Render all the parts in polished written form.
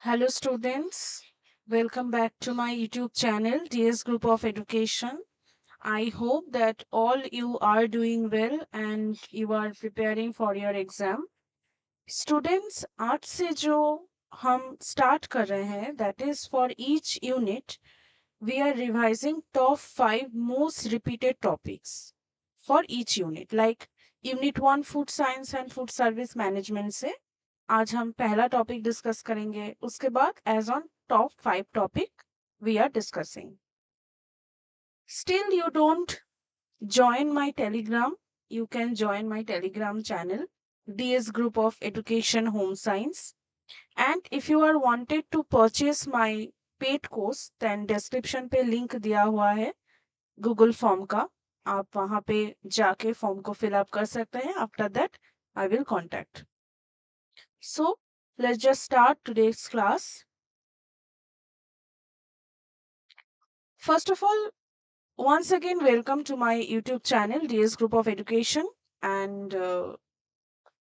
Hello, students. Welcome back to my YouTube channel, DS Group of Education. I hope that all you are doing well and you are preparing for your exam. Students, आज से जो हम start कर रहे हैं, that is for each unit, we are revising top 5 most repeated topics for each unit. Like Unit 1 Food Science and Food Service Management से आज हम पहला टॉपिक डिस्कस करेंगे उसके बाद as on top 5 topic we are discussing still you don't join my telegram you can join my telegram channel DS Group of Education Home Science, and if you are wanted to purchase my paid course then description पे link दिया हुआ है Google form का. आप वहां पे जाके form को फिल अप कर सकते हैं. After that I will contact. So let's just start today's class. First of all, once again, welcome to my YouTube channel, DS Group of Education. And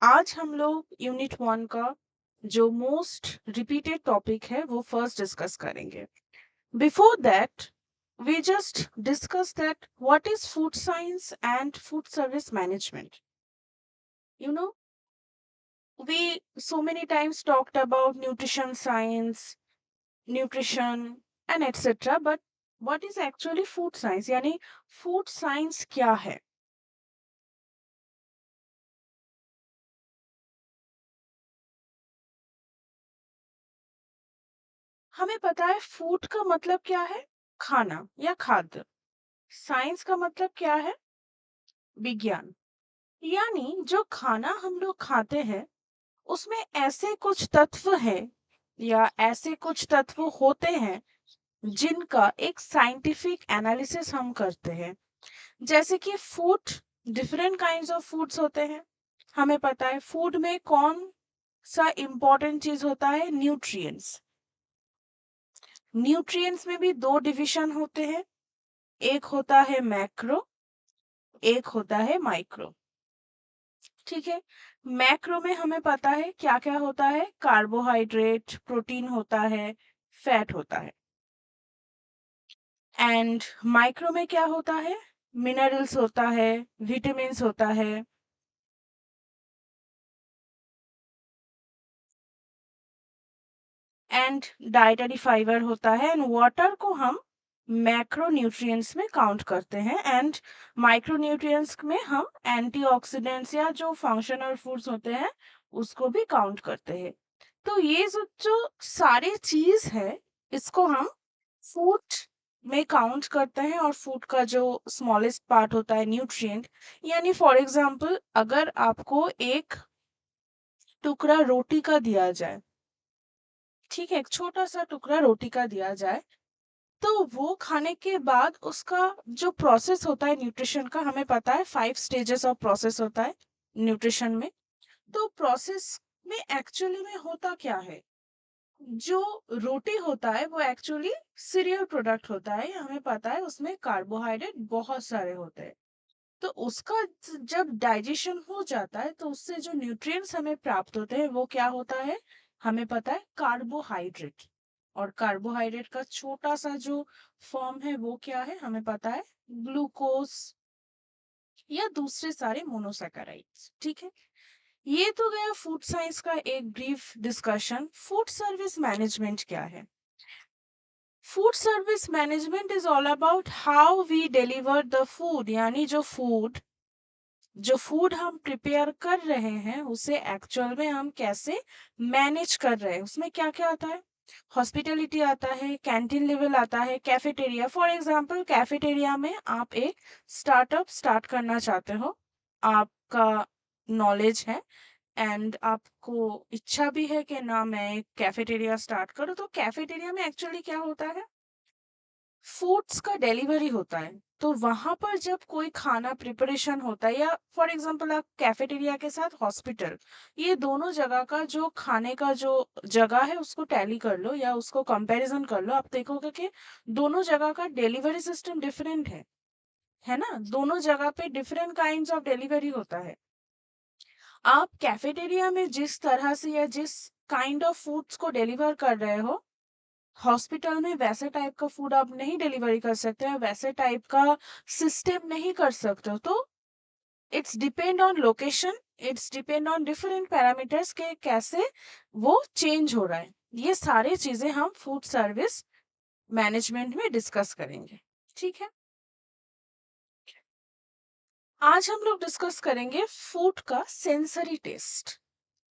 आज हम लोग यूनिट 1 का जो मोस्ट रिपीटेड टॉपिक है वो फर्स्ट डिस्कस करेंगे. Before that, we just discuss that what is food science and food service management. You know, we so many times talked about nutrition science, nutrition and etc. But what is actually food science? यानी food science क्या है? हमें पता है food का मतलब क्या है, खाना या खाद्य. साइंस का मतलब क्या है, विज्ञान. यानी जो खाना हम लोग खाते हैं उसमें ऐसे कुछ तत्व हैं या ऐसे कुछ तत्व होते हैं जिनका एक साइंटिफिक एनालिसिस हम करते हैं. जैसे कि food, different kinds of foods होते हैं. हमें पता है फूड में कौन सा इंपॉर्टेंट चीज होता है, न्यूट्रिएंट्स. न्यूट्रिएंट्स में भी दो डिवीजन होते हैं, एक होता है मैक्रो, एक होता है माइक्रो. ठीक है. मैक्रो में हमें पता है क्या क्या होता है, कार्बोहाइड्रेट, प्रोटीन होता है, फैट होता है. एंड माइक्रो में क्या होता है, मिनरल्स होता है, विटामिन्स होता है, एंड डाइटरी फाइबर होता है. एंड वाटर को हम मैक्रो न्यूट्रिएंट्स में काउंट करते हैं. एंड माइक्रो न्यूट्रिएंट्स में हम एंटीऑक्सीडेंट्स या जो फंक्शनल फूड्स होते हैं उसको भी काउंट करते हैं. तो ये जो सारी चीज है इसको हम फूड में काउंट करते हैं. और फूड का जो स्मॉलेस्ट पार्ट होता है न्यूट्रिएंट, यानी फॉर एग्जांपल अगर आपको एक टुकड़ा रोटी का दिया जाए, ठीक है, एक छोटा सा टुकड़ा रोटी का दिया जाए, तो वो खाने के बाद उसका जो प्रोसेस होता है न्यूट्रिशन का, हमें पता है 5 स्टेजेस ऑफ प्रोसेस होता है न्यूट्रिशन में. तो प्रोसेस में एक्चुअली में होता क्या है, जो रोटी होता है वो एक्चुअली सीरियल प्रोडक्ट होता है. हमें पता है उसमें कार्बोहाइड्रेट बहुत सारे होते हैं. तो उसका जब डाइजेशन हो जाता है तो उससे जो न्यूट्रिएंट्स हमें प्राप्त होते हैं वो क्या होता है, हमें पता है कार्बोहाइड्रेट. और कार्बोहाइड्रेट का छोटा सा जो फॉर्म है वो क्या है, हमें पता है ग्लूकोज या दूसरे सारे मोनोसैकेराइड्स. ठीक है. ये तो गया फूड साइंस का एक brief discussion. Food service management क्या है? Food service management is all about how we deliver the food. यानी जो फूड हम प्रिपेयर कर रहे हैं उसे एक्चुअल में हम कैसे मैनेज कर रहे हैं. उसमें क्या क्या आता है, हॉस्पिटैलिटी आता है, कैंटीन लेवल आता है, कैफेटेरिया. फॉर एग्जांपल कैफेटेरिया में आप एक स्टार्टअप स्टार्ट करना चाहते हो, आपका नॉलेज है एंड आपको इच्छा भी है कि ना मैं एक कैफेटेरिया स्टार्ट करूं. तो कैफेटेरिया में एक्चुअली क्या होता है, फूड्स का डिलीवरी होता है. तो वहां पर जब कोई खाना प्रिपरेशन होता है, या फॉर एग्जांपल आप कैफेटेरिया के साथ हॉस्पिटल, ये दोनों जगह का जो खाने का जो जगह है उसको टैली कर लो या उसको कंपैरिजन कर लो, आप देखोगे कि दोनों जगह का डिलीवरी सिस्टम डिफरेंट है ना. दोनों जगह पे डिफरेंट काइंड्स ऑफ डिलीवरी होता है. आप कैफेटेरिया में जिस तरह से या जिस काइंड ऑफ फूड्स को डिलीवर कर रहे हो, हॉस्पिटल में वैसे टाइप का फूड आप नहीं डिलीवरी कर सकते हो, वैसे टाइप का सिस्टम नहीं कर सकते हो। तो it's depend on location, it's depend on different parameters के कैसे वो चेंज हो रहा है। ये सारी चीजें हम फूड सर्विस मैनेजमेंट में डिस्कस करेंगे। ठीक है, आज हम लोग डिस्कस करेंगे फूड का सेंसरी टेस्ट।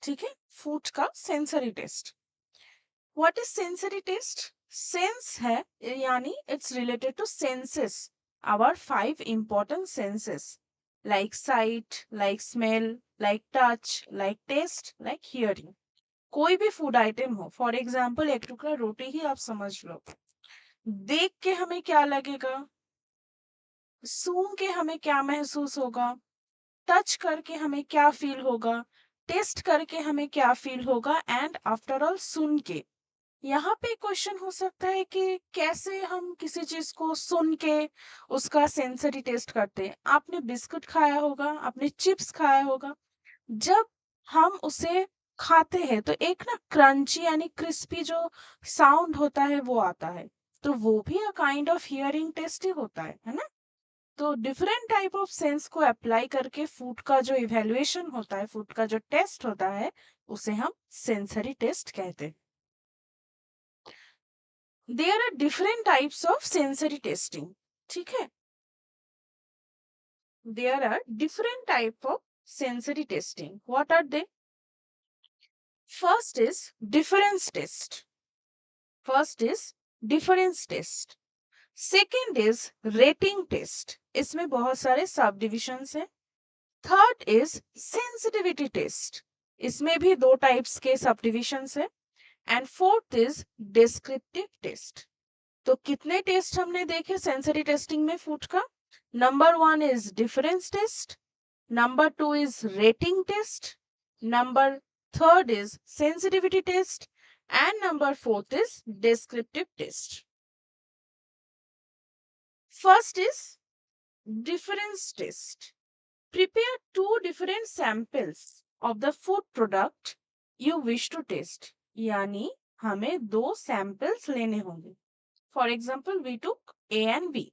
ठीक है, फूड का sensory test. What is sensory test? Sense है यानी it's related to senses, our 5 important senses like sight, like smell, like touch, like taste, like hearing। कोई भी फूड आइटम हो, फॉर एग्जाम्पल एक टुकड़ा रोटी ही आप समझ लो, देख के हमें क्या लगेगा, सूंघ के हमें क्या महसूस होगा, टच करके हमें क्या फील होगा, टेस्ट करके हमें क्या फील होगा, एंड आफ्टर ऑल सुन के। यहाँ पे क्वेश्चन हो सकता है कि कैसे हम किसी चीज को सुन के उसका सेंसरी टेस्ट करते हैं। आपने बिस्कुट खाया होगा, आपने चिप्स खाया होगा, जब हम उसे खाते हैं तो एक ना क्रंची यानी क्रिस्पी जो साउंड होता है वो आता है, तो वो भी a kind of hearing test ही होता है ना। तो डिफरेंट टाइप ऑफ सेंस को अप्लाई करके फूड का जो इवेल्युएशन होता है, फूड का जो टेस्ट होता है, उसे हम सेंसरी टेस्ट कहते हैं। There are different types of sensory testing. ठीक है, there are different type of sensory testing. What are they? First is difference test. First is difference test. Second is rating test, इसमें बहुत सारे सब divisions हैं। Third is sensitivity test, इसमें भी 2 types के सब डिविजन्स हैं। And fourth is descriptive test. तो कितने टेस्ट हमने देखे सेंसरी टेस्टिंग में फूड का? Number 1 is difference test, number 2 is rating test, number third is sensitivity test, and number fourth is descriptive test. First is difference test. Prepare 2 different samples of the food product you wish to test. यानी हमें 2 samples लेने होंगे। For example, we took A and B.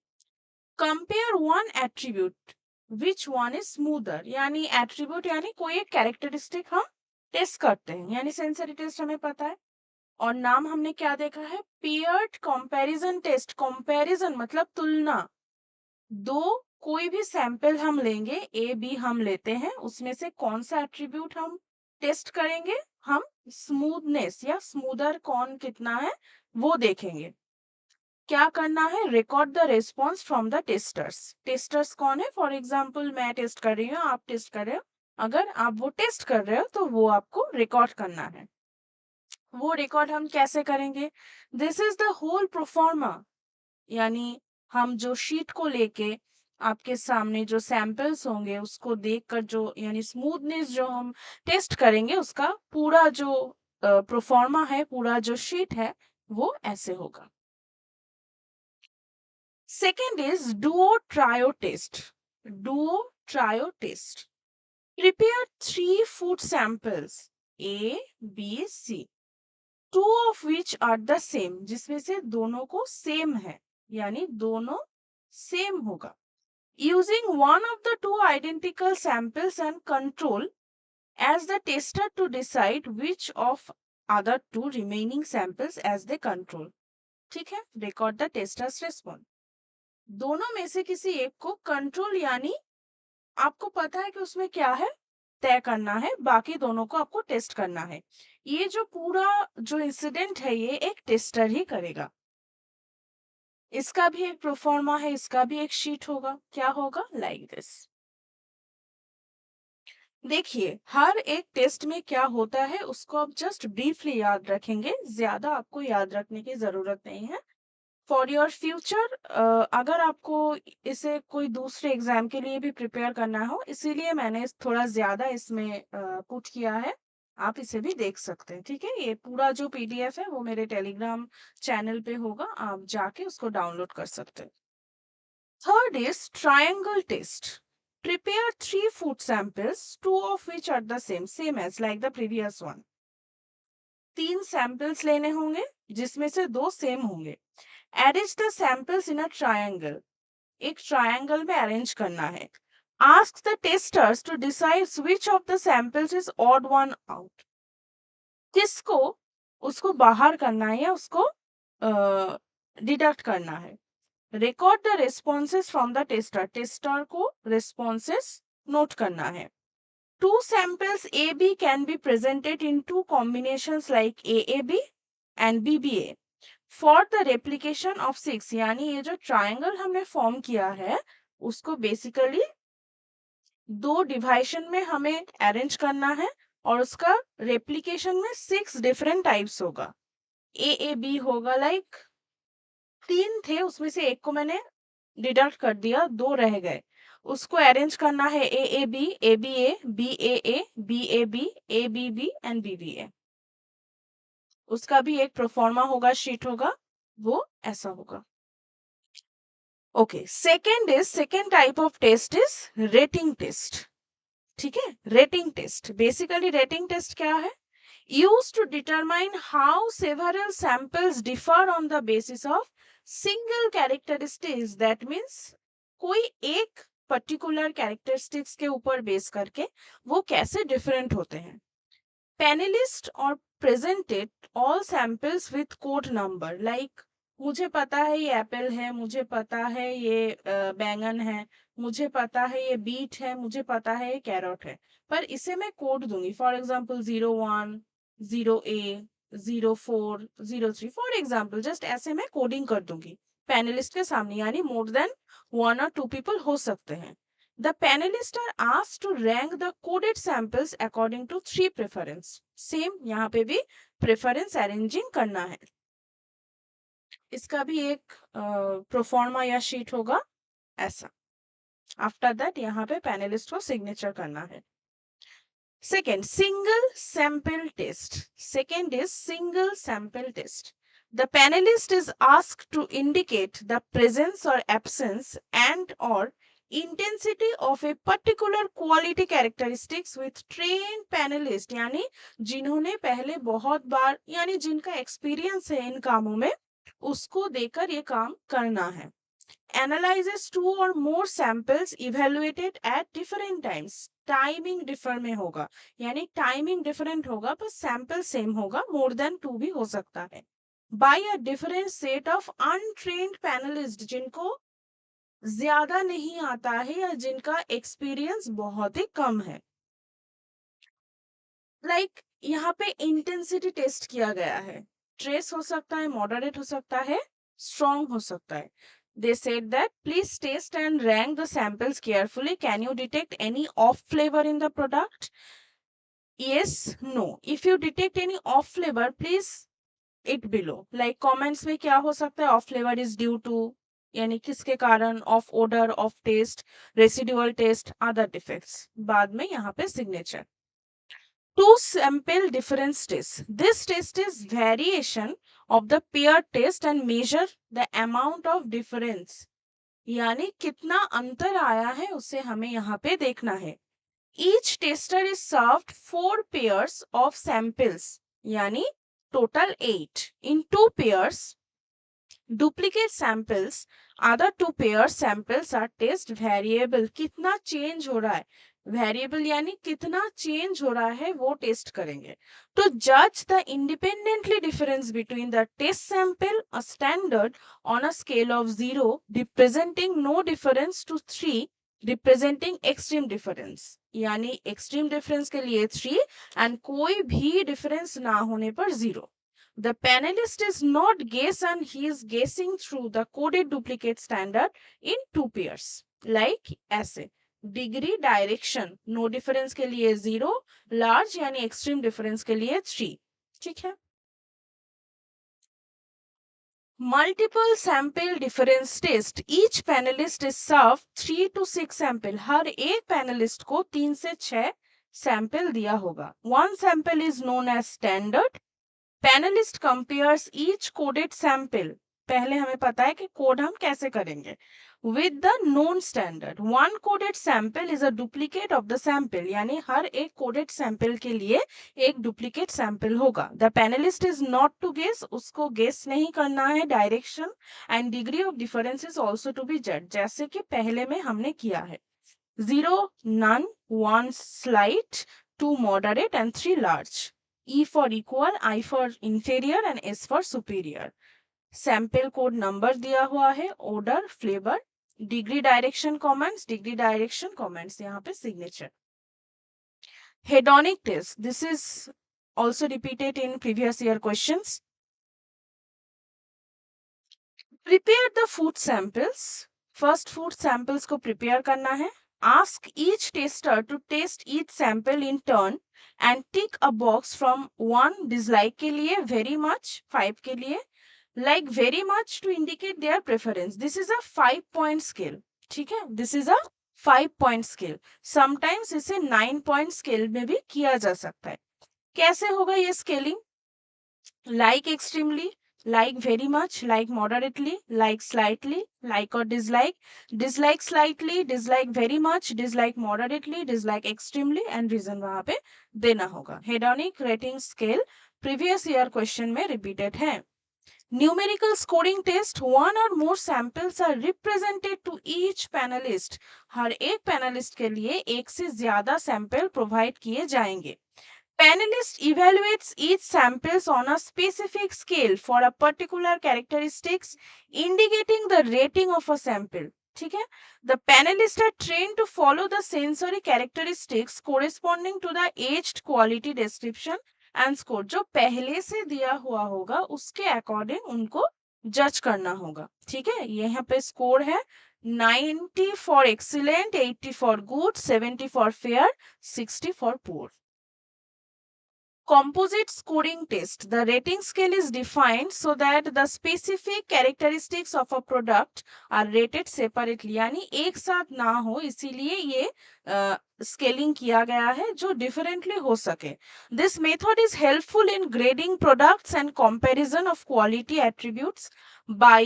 Compare one attribute. Which one is smoother? यानी attribute यानी कोई एक characteristic हम test करते हैं, यानी सेंसरी टेस्ट हमें पता है। और नाम हमने क्या देखा है? Paired comparison test. कंपैरिजन मतलब तुलना। दो कोई भी सैंपल हम लेंगे, ए बी हम लेते हैं, उसमें से कौन सा एट्रीब्यूट हम टेस्ट करेंगे? हम स्मूथनेस या स्मूदर कौन कितना है वो देखेंगे। क्या करना है? Record the response from the testers. Testers कौन है? फॉर एग्जाम्पल मैं टेस्ट कर रही हूँ, आप टेस्ट कर रहे हो, अगर आप वो टेस्ट कर रहे हो तो वो आपको रिकॉर्ड करना है। वो रिकॉर्ड हम कैसे करेंगे? This is the whole proforma, यानी हम जो शीट को लेके आपके सामने जो सैंपल्स होंगे उसको देखकर जो यानी स्मूथनेस जो हम टेस्ट करेंगे, उसका पूरा जो प्रोफॉर्मा है, पूरा जो शीट है, वो ऐसे होगा। Second is duo trio test. Duo trio test. Prepare 3 food samples A, B, C, 2 of which are the same, जिसमें से दोनों को सेम है, यानी दोनों सेम होगा। Using one of the 2 identical samples and control as the tester to decide which of other 2 remaining samples as the control। ठीक है, record the tester's response। दोनों में से किसी एक को कंट्रोल यानी आपको पता है कि उसमें क्या है, तय करना है, बाकी दोनों को आपको टेस्ट करना है। ये जो पूरा जो इंसिडेंट है ये एक टेस्टर ही करेगा। इसका भी एक प्रोफॉर्मा है, इसका भी एक शीट होगा। क्या होगा? Like this. देखिए, हर एक टेस्ट में क्या होता है उसको आप जस्ट ब्रीफली याद रखेंगे, ज्यादा आपको याद रखने की जरूरत नहीं है। फॉर योर फ्यूचर अगर आपको इसे कोई दूसरे एग्जाम के लिए भी प्रिपेयर करना हो, इसीलिए मैंने थोड़ा ज्यादा इसमें पुट किया है। आप इसे भी देख सकते हैं। ठीक है, ये पूरा जो पीडीएफ है वो मेरे टेलीग्राम चैनल पे होगा, आप जाके उसको डाउनलोड कर सकते हैं। Third is triangle test. Prepare 3 food samples, 2 of which are the same as like the previous one. 3 samples लेने होंगे जिसमें से 2 सेम होंगे। Arrange the samples in a triangle, एक ट्रायंगल में अरेंज करना है। Ask the testers to decide which of the samples is odd one out, किसको उसको बाहर करना है या उसको डिडक्ट करना है। Record the responses from the tester, tester को रिस्पॉन्सेस नोट करना है। Two samples AB can be presented in two combinations like AAB and BBA. For the replication of 6, यानी ये जो ट्रायंगल हमने फॉर्म किया है उसको बेसिकली 2 डिवाइशन में हमें अरेंज करना है और उसका रेप्लिकेशन में 6 डिफरेंट टाइप्स होगा। AAB होगा लाइक 3 थे उसमें से एक को मैंने डिडक्ट कर दिया, 2 रह गए, उसको अरेंज करना है AAB, ABA, BAA, BAB, ABB and BBA। उसका भी एक प्रोफॉर्मा होगा, शीट होगा, वो ऐसा होगा। Okay, second type of test is rating test. ठीक है, rating test, basically rating test क्या है? Used to determine how several samples differ on the basis of single characteristics, that means कोई एक पर्टिकुलर कैरेक्टरिस्टिक्स के ऊपर बेस करके वो कैसे डिफरेंट होते हैं। पैनलिस्ट और presented all samples with code number, like मुझे पता है ये एप्पल है, मुझे पता है ये बैंगन है, मुझे पता है ये बीट है, मुझे पता है ये कैरट है, पर इसे मैं कोड दूंगी। For example 01, 0A, 04, 03, for example just ऐसे मैं कोडिंग कर दूंगी पैनलिस्ट के सामने, यानी मोर देन 1 और 2 पीपल हो सकते हैं। The panelists are asked to rank the coded samples according to 3 preference. Same यहाँ पे भी preference arranging करना है। इसका भी एक प्रोफॉर्मा या शीट होगा ऐसा। आफ्टर दैट यहाँ पे पैनलिस्ट को सिग्नेचर करना है। Second, single sample test. Second is single sample test. The panelist is asked to indicate the presence or absence and or intensity of a particular quality characteristics with trained panelist, यानी जिन्होंने पहले बहुत बार यानी जिनका experience है इन कामों में, उसको देकर ये काम करना है। Analyzes 2 or more samples evaluated at different times. Timing differ में होगा, यानी टाइमिंग डिफरेंट होगा पर सैंपल सेम होगा, मोर देन 2 भी हो सकता है। By a different set of untrained panelist, जिनको ज्यादा नहीं आता है या जिनका एक्सपीरियंस बहुत ही कम है। लाइक यहाँ पे इंटेंसिटी टेस्ट किया गया है, ट्रेस हो सकता है, मॉडरेट हो सकता है, स्ट्रॉन्ग हो सकता है। They said that please taste and rank the samples carefully. Can you detect any off flavor in the product? Yes, no. If you detect any off flavor, please it below. Like comments में क्या हो सकता है? Off flavor is due to, यानी किसके कारण, of odor, of taste, residual taste, other defects. बाद में यहाँ पे signature. Two sample difference test. This test is variation of the pair test and measure the amount of difference. यानी कितना अंतर आया है उसे हमें यहाँ पे देखना है। Each tester is served 4 pairs of samples, यानी total 8 in 2 pairs. Duplicate samples, other 2 pair samples are test variable. कितना चेंज हो रहा है, वेरिएबल यानी कितना चेंज हो रहा है वो टेस्ट करेंगे। To judge the independently difference between the test sample, a standard on a scale of 0 representing no difference to 3 representing extreme difference, यानी extreme difference के लिए 3 and कोई भी difference ना होने पर 0। The panelist is not guess and he is guessing through the coded duplicate standard in 2 pairs. Like ऐसे degree direction no difference के लिए 0, लार्ज यानी एक्सट्रीम डिफरेंस के लिए 3। ठीक है। Multiple sample difference test, each panelist is serve 3 to 6 sample, हर एक पैनलिस्ट को 3 से 6 सैंपल दिया होगा। One sample is known as standard. Panelist compares each coded sample. पहले हमें पता है कि कोड हम कैसे करेंगे। With the known standard, one coded sample is a duplicate of the sample, यानी हर एक कोडेड सैंपल के लिए एक डुप्लीकेट सैंपल होगा। The panelist is not to guess, उसको गेस नहीं करना है direction, and degree of difference is also to be जज, जैसे कि पहले में हमने किया है। 0, none, 1 slight, 2 moderate and 3 large. E for equal, I for inferior and S for superior. Sample code number दिया हुआ है, order, flavour, degree direction comments, यहाँ पे signature. hedonic test, this is also repeated in previous year questions. prepare the food samples, first food samples को prepare करना है। ask each tester to taste each sample in turn and tick a box from 1 dislike के लिए, very much 5 के लिए, like very much to indicate their preference. This is a 5-point scale, ठीक है, this is a 5-point scale. sometimes इसे 9-point scale में भी किया जा सकता है। कैसे होगा ये scaling? like extremely, like very much, like moderately, like slightly, like or dislike, dislike slightly, dislike very much, dislike moderately, dislike extremely, and reason वहां पे देना होगा। hedonic rating scale previous year question में repeated है। numerical scoring test, one or more samples are represented to each panelist, हर एक panelist के लिए एक से ज्यादा सैंपल प्रोवाइड किए जाएंगे। Panelist evaluates each samples on a specific scale for a particular characteristics indicating the rating of a sample. ठीक है? The panelists are trained to follow the sensory characteristics corresponding to the aged quality description and score. जो पहले से दिया हुआ होगा उसके according उनको जज करना होगा। ठीक है, यहाँ पे स्कोर है 90 for excellent, 80 for good, 70 for fair, 60 for poor. Composite scoring test. The rating scale is defined so that the specific characteristics of a product are rated separately. यानी एक साथ ना हो, इसीलिए ये स्केलिंग किया गया है जो डिफरेंटली हो सके। This method is helpful in grading products and comparison of quality attributes by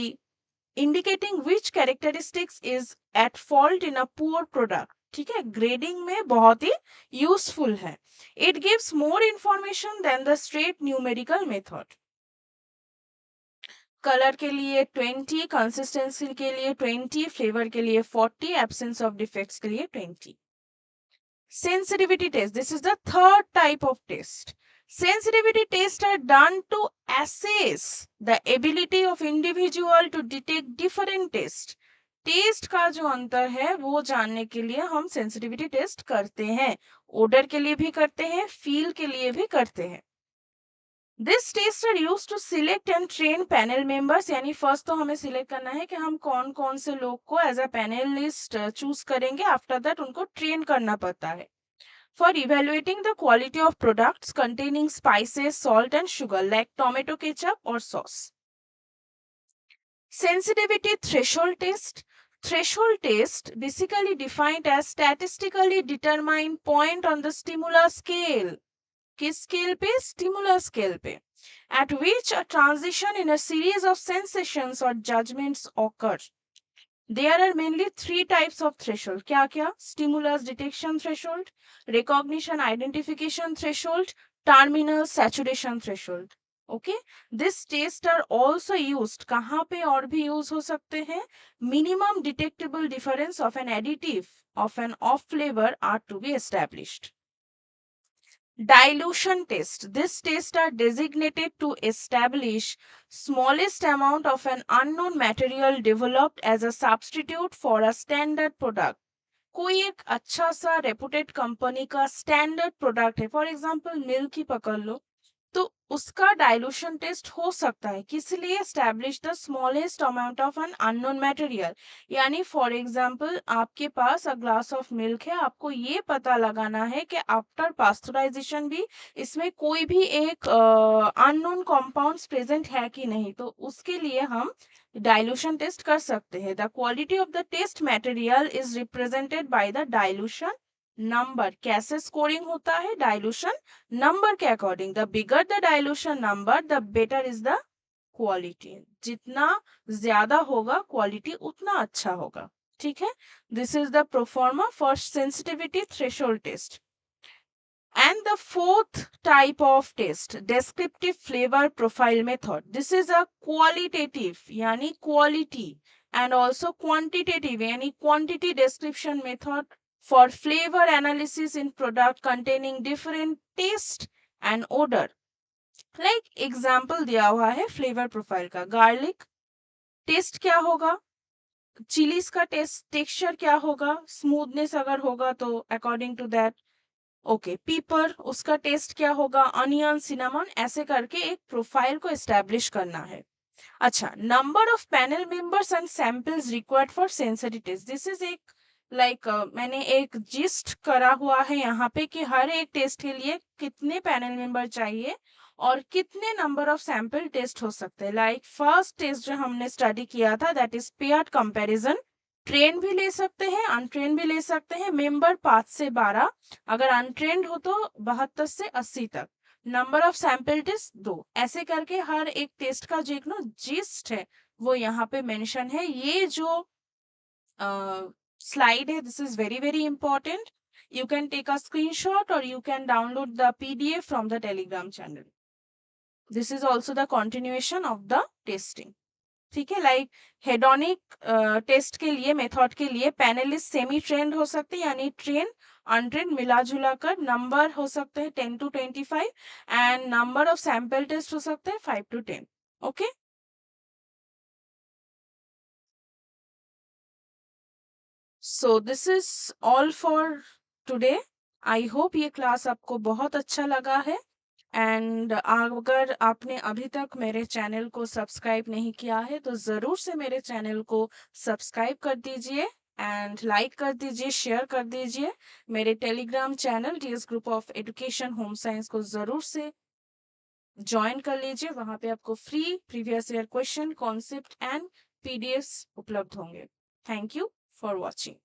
indicating which characteristics is at fault in a poor product. ठीक है, ग्रेडिंग में बहुत ही यूजफुल है। It gives more information than the straight numerical method. Colour के लिए 20, consistency के लिए 20, फ्लेवर के लिए 40, एब्सेंस ऑफ डिफेक्ट्स के लिए 20। sensitivity test, this is the third type of test. Sensitivity tests are done to assess the ability of individual to detect different tests. Test का जो अंतर है वो जानने के लिए हम सेंसिटिविटी टेस्ट करते हैं। ओडर के लिए भी करते हैं, फील के लिए भी करते हैं। This test are used to select and train panel members, यानी फर्स्ट तो हमें सिलेक्ट करना है कि हम कौन कौन से लोग को एज अ पैनलिस्ट चूज करेंगे, आफ्टर दैट उनको ट्रेन करना पड़ता है। For evaluating the quality of products containing spices, salt and sugar like tomato ketchup or sauce. Sensitivity threshold test. Threshold test basically defined as statistically determined point on the stimulus scale. किस scale पे? Stimulus scale पे, at which a transition in a series of sensations or judgments occur. There are mainly 3 types of threshold. क्या क्या? Stimulus detection threshold, recognition identification threshold, terminal saturation threshold. Okay, this tests are also used, कहाँ पे और भी use हो सकते हैं? Minimum detectable difference of an additive of an off flavor are to be established. Dilution test. This tests are designated to establish smallest amount of an unknown material developed as a substitute for a standard product. कोई एक अच्छा सा reputed company का standard product है, for example milk ही पकड़ लो, तो उसका dilution test हो सकता है, किस लिए? Establish the smallest amount of an unknown material. यानी फॉर एग्जांपल आपके पास अ ग्लास ऑफ मिल्क है, आपको ये पता लगाना है कि आफ्टर पास्चराइजेशन भी इसमें कोई भी एक अननोन कंपाउंड्स प्रेजेंट है कि नहीं, तो उसके लिए हम डाइल्यूशन टेस्ट कर सकते हैं। The quality of the test material is represented by the dilution number. कैसे स्कोरिंग होता है? डाइल्यूशन नंबर के अकॉर्डिंग। The bigger the dilution number the better is the quality. जितना ज्यादा होगा क्वालिटी उतना अच्छा होगा। ठीक है, this is the proforma for sensitivity threshold test. And the fourth type of test, descriptive flavor profile method. This is a qualitative, yani quality, and also quantitative, yani quantity description method for flavor analysis in product containing different taste and odor. Like example दिया हुआ है flavor profile का, garlic test क्या होगा, chillies का taste texture क्या होगा, smoothness अगर होगा तो अकॉर्डिंग टू दैट। ओके, पीपर उसका टेस्ट क्या होगा, अनियन, सिनेमन, ऐसे करके एक प्रोफाइल को एस्टेब्लिश करना है। अच्छा, number of panel members and samples required for sensory test. This is एक मैंने एक जिस्ट करा हुआ है यहाँ पे कि हर एक टेस्ट के लिए कितने पैनल मेंबर चाहिए और कितने नंबर ऑफ सैंपल टेस्ट हो सकते हैं। लाइक फर्स्ट टेस्ट जो हमने स्टडी किया था that is paired comparison. Train भी ले सकते हैं, अनट्रेन भी ले सकते हैं। मेंबर 5 से 12, अगर अनट्रेंड हो तो 72 से 80 तक। नंबर ऑफ सैंपल टेस्ट 2, ऐसे करके हर एक टेस्ट का जो एक ना जिस्ट है वो यहाँ पे मेंशन है। ये जो slide है, this is very very important. You can take a screenshot or you can download the PDF from the Telegram channel. This is also the continuation of the testing. ठीक है, लाइक हेडोनिक टेस्ट के लिए method के लिए panelist semi trend हो सकते हैं, यानी ट्रेन अनट्रेन मिला जुला कर नंबर हो सकते हैं 10 to 25 and number of sample test हो सकते हैं 5 to 10। Okay, so this is all for today. I hope ये क्लास आपको बहुत अच्छा लगा है। एंड अगर आपने अभी तक मेरे चैनल को सब्सक्राइब नहीं किया है तो ज़रूर से मेरे चैनल को सब्सक्राइब कर दीजिए एंड लाइक कर दीजिए, शेयर कर दीजिए। मेरे Telegram channel DS group of education home science को ज़रूर से ज्वाइन कर लीजिए। वहाँ पे आपको free previous year question, concept and PDF उपलब्ध होंगे। Thank you for watching.